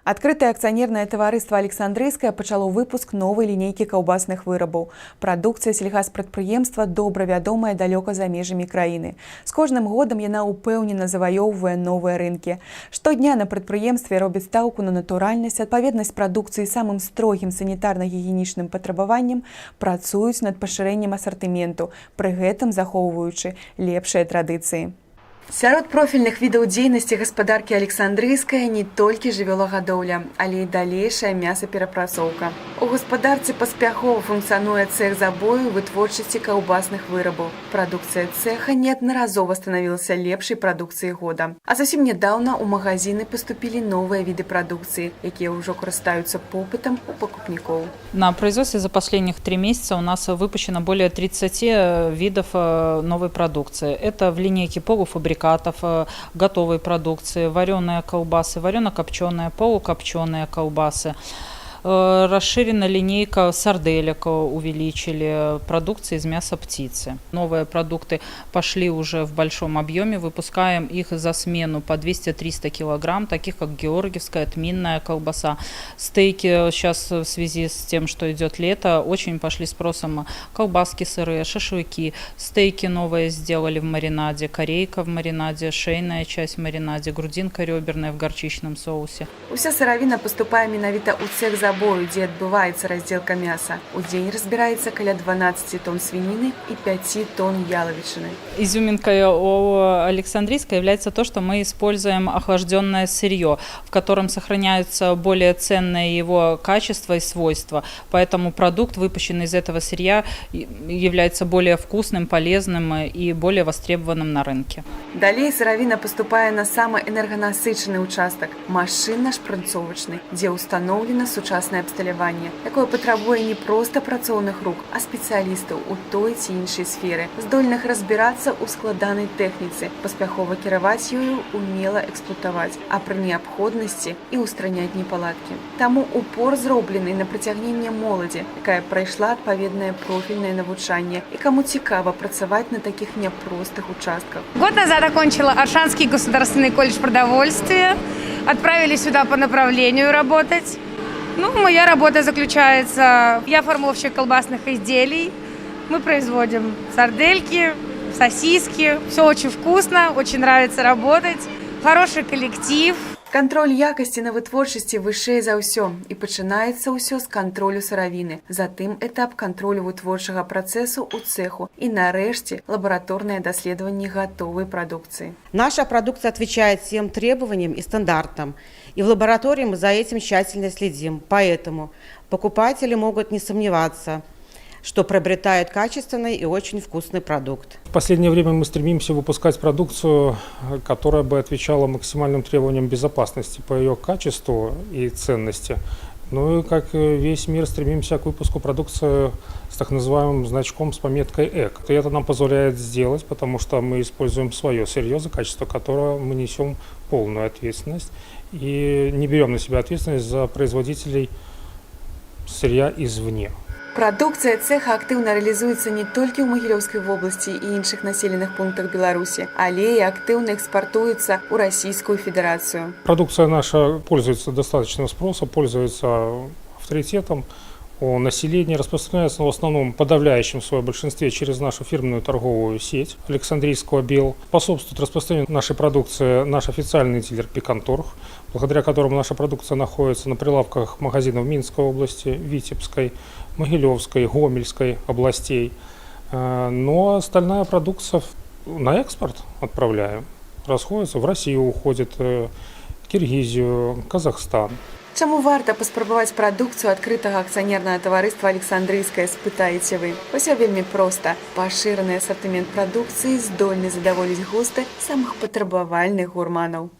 Адкрытае акцыянернае таварыства «Александрыйскае» пачало выпуск новай лінейкі каўбасных вырабаў. Прадукцыя сельгаспрадпрыемства добра вядомая далёка за межамі краіны. З кожным годам яна ўпэўнена заваёўвае новыя рынкі. Штодня на прадпрыемстве робяць стаўку на натуральнасць, адпаведнасць прадукцыі самым строгім санітарна-гігіенічным патрабаванням, працуюць над пашырэннем асартыменту, пры гэтым захоўваючы лепшыя традыцыі. Сярод профільных відаў дзейнасці гаспадаркі «Александрыйская» не толькі жывёлагадоўля, але і далейшая мясаперапрацоўка. У гаспадарцы паспяхова функцыянуе цэх забою вытворчасці каўбасных вырабаў. Прадукцыя цэха неаднаразова станавілася лепшай прадукцыяй года. А зусім нядаўна ў магазины паступілі новыя віды прадукцыі, якія ўжо карыстаюцца попытам у пакупнікоў. На производстве за последних 3 месяца у нас выпущено более 30 видов новой продукции. Это в линейке полуфабрикатов, готовой продукции, вареные колбасы, варено-копченые, полукопченые колбасы. Расширена линейка сарделек, увеличили продукции из мяса птицы. Новые продукты пошли уже в большом объеме, выпускаем их за смену по 200-300 килограмм, таких как георгиевская, тминная колбаса. Стейки сейчас в связи с тем, что идет лето, очень пошли спросом колбаски сырые, шашлыки. Стейки новые сделали в маринаде, корейка в маринаде, шейная часть в маринаде, грудинка реберная в горчичном соусе. Уся сыравіна паступае менавіта ў цэх забою, дзе адбываецца раздзелка мяса. У дзень разбіраецца каля 12 тонн свинины и 5 тонн яловичины. Изюминкой у Александрийской является то, что мы используем охлажденное сырье, в котором сохраняются более ценные его качества и свойства. Поэтому продукт, выпущенный из этого сырья, является более вкусным, полезным и более востребованным на рынке. Далей сыравіна паступае на самы энерганасычаны участак – машинна-шпрынцовачны, дзе установлена сучаснае абсталяванне, якое патрабуе не проста працоўных рук, а спецыялістаў у той ці іншай сферы, здольных разбірацца ў складанай тэхніцы, паспяхова кіраваць ёю, умела эксплуатаваць, а пры неабходнасці і устраняць непаладкі. Таму упор зроблены на прыцягненне моладзі, якая прайшла адпаведнае профільнае навучанне і каму цікава працаваць на такіх няпростых участках. Год назад окончила Аршанский государственный колледж продовольствия, отправили сюда по направлению работать. Моя работа заключается, я формовщик колбасных изделий, мы производим сардельки, сосиски, все очень вкусно, очень нравится работать, хороший коллектив. Кантроль якасці на вытворчасці вышэй за ўсё, і пачынаецца ўсё з кантролю сыравіны, затым этап кантролю вытворчага працэсу ў цеху і нарэшце лабараторнае даследаванне гатовай прадукцыі. Наша продукция отвечает всем требованиям и стандартам, и в лаборатории мы за этим тщательно следим, поэтому покупатели могут не сомневаться, что приобретают качественный и очень вкусный продукт. В последнее время мы стремимся выпускать продукцию, которая бы отвечала максимальным требованиям безопасности по ее качеству и ценности. Ну и как весь мир стремимся к выпуску продукции с так называемым значком с пометкой «Эк». И это нам позволяет сделать, потому что мы используем свое сырье, за качество которого мы несем полную ответственность и не берем на себя ответственность за производителей сырья извне. Прадукцыя цеха актыўна рэалізуецца не толькі ў Магілёўскай вобласці і іншых населеных пунктах Беларусі, але і актыўна экспартуецца ў Российскую Федерацию. Продукция наша пользуется достаточным спросом, пользуется авторитетом у населения, распространяется в основном подавляющем своем большинстве через нашу фирменную торговую сеть Александрийского БЕЛ. Способствует распространению нашей продукции наш официальный дилер Пиканторг, благодаря которому наша продукция находится на прилавках магазинов Минской области, Витебской, Могилевской, Гомельской областей. Но остальная продукция на экспорт отправляем. Расходится в Россию, уходит в Киргизию, Казахстан. Чаму варта паспрабаваць прадукцыю адкрытага акцыянернага таварыства «Александрыйская», спытаеце вы? Усё вельмі проста. Пашыраны асартымент прадукцыі здольны задаволіць густы самых патрабавальных гурманаў.